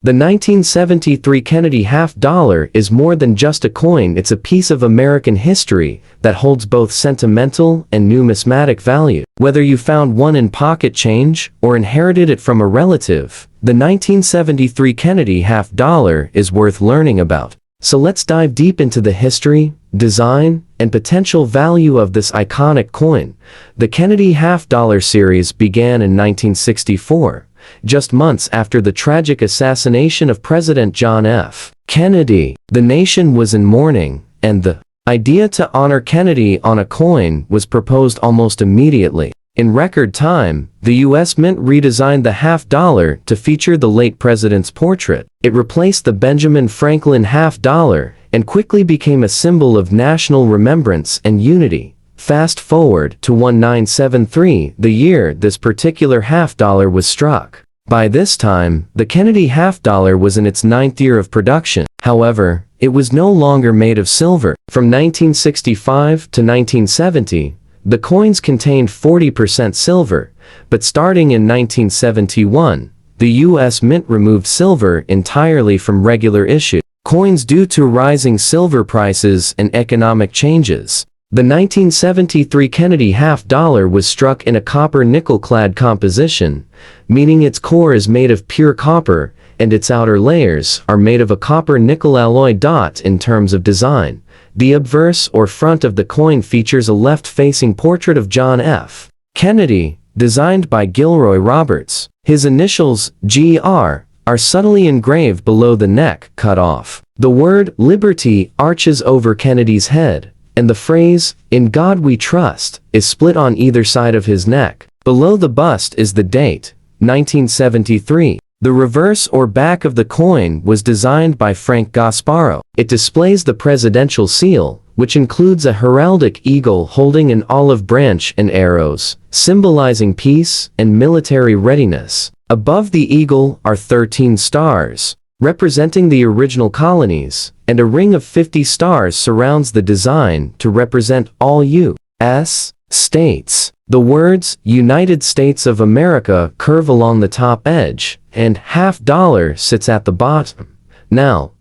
The 1973 Kennedy half-dollar is more than just a coin, it's a piece of American history that holds both sentimental and numismatic value. Whether you found one in pocket change or inherited it from a relative, the 1973 Kennedy half-dollar is worth learning about. So let's dive deep into the history, design, and potential value of this iconic coin. The Kennedy half-dollar series began in 1964. Just months after the tragic assassination of President John F. Kennedy. The nation was in mourning, and the idea to honor Kennedy on a coin was proposed almost immediately. In record time, the U.S. Mint redesigned the half-dollar to feature the late president's portrait. It replaced the Benjamin Franklin half-dollar and quickly became a symbol of national remembrance and unity. Fast forward to 1973, the year this particular half-dollar was struck. By this time, the Kennedy half-dollar was in its 9th year of production. However, it was no longer made of silver. From 1965 to 1970, the coins contained 40% silver, but starting in 1971, the U.S. Mint removed silver entirely from regular issue coins due to rising silver prices and economic changes. The 1973 Kennedy half-dollar was struck in a copper-nickel-clad composition, meaning its core is made of pure copper, and its outer layers are made of a copper-nickel alloy. In terms of design, the obverse or front of the coin features a left-facing portrait of John F. Kennedy, designed by Gilroy Roberts. His initials, Gr, are subtly engraved below the neck cut off. The word liberty arches over Kennedy's head, and the phrase, "In God We Trust," is split on either side of his neck. Below the bust is the date, 1973. The reverse or back of the coin was designed by Frank Gasparo. It displays the presidential seal, which includes a heraldic eagle holding an olive branch and arrows, symbolizing peace and military readiness. Above the eagle are 13 stars, representing the original colonies, and a ring of 50 stars surrounds the design to represent all U.S. states. The words United States of America curve along the top edge, and half-dollar sits at the bottom. Now,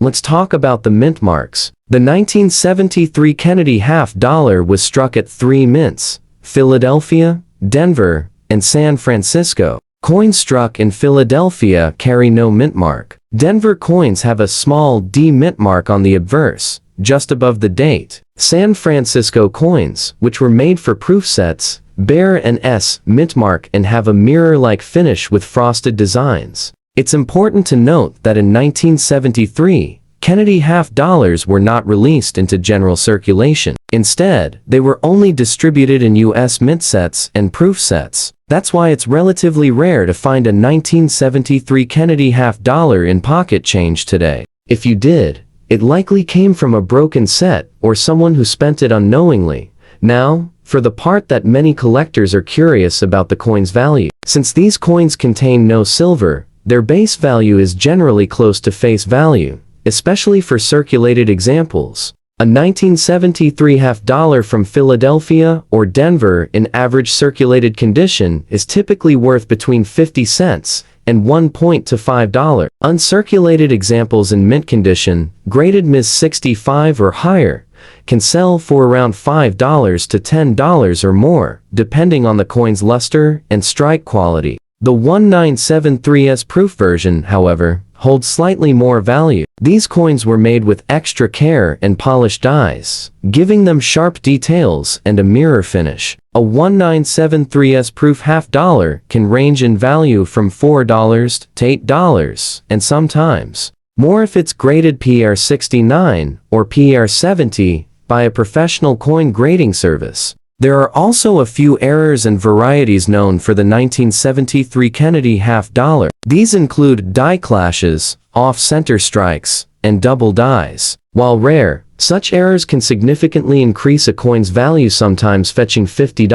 let's talk about the mint marks. The 1973 Kennedy half-dollar was struck at 3 mints: Philadelphia, Denver, and San Francisco. Coins struck in Philadelphia carry no mint mark. Denver coins have a small D mint mark on the obverse, just above the date. San Francisco coins, which were made for proof sets, bear an S mint mark and have a mirror-like finish with frosted designs. It's important to note that in 1973, Kennedy half-dollars were not released into general circulation. Instead, they were only distributed in U.S. mint sets and proof sets. That's why it's relatively rare to find a 1973 Kennedy half-dollar in pocket change today. If you did, it likely came from a broken set or someone who spent it unknowingly. Now, for the part that many collectors are curious about the coin's value. Since these coins contain no silver, their base value is generally close to face value, especially for circulated examples. A 1973 half-dollar from Philadelphia or Denver in average circulated condition is typically worth between 50 cents and $1 to $5. Uncirculated examples in mint condition, graded Ms. 65 or higher, can sell for around $5 to $10 or more, depending on the coin's luster and strike quality. The 1973's proof version, however, holds slightly more value. These coins were made with extra care and polished dies, giving them sharp details and a mirror finish. A 1973's proof half-dollar can range in value from $4 to $8, and sometimes more if it's graded PR69 or PR70 by a professional coin grading service. There are also a few errors and varieties known for the 1973 Kennedy half-dollar. These include die clashes, off-center strikes, and double dies. While rare, such errors can significantly increase a coin's value, sometimes fetching $50,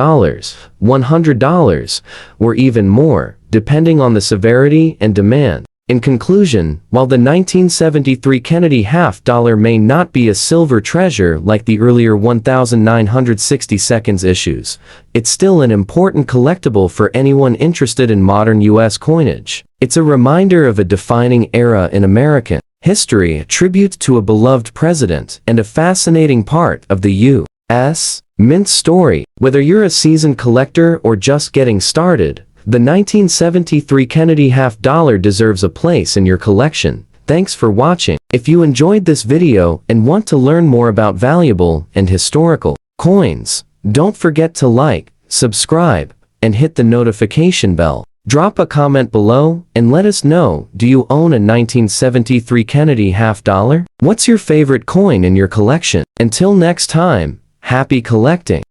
$100, or even more, depending on the severity and demand. In conclusion, while the 1973 Kennedy half dollar may not be a silver treasure like the earlier 1960 seconds issues, it's still an important collectible for anyone interested in modern U.S. coinage. It's a reminder of a defining era in American history, a tribute to a beloved president, and a fascinating part of the U.S. Mint story. Whether you're a seasoned collector or just getting started, the 1973 Kennedy half dollar deserves a place in your collection. Thanks for watching. If you enjoyed this video and want to learn more about valuable and historical coins, don't forget to like, subscribe, and hit the notification bell. Drop a comment below and let us know, do you own a 1973 Kennedy half dollar? What's your favorite coin in your collection? Until next time, happy collecting!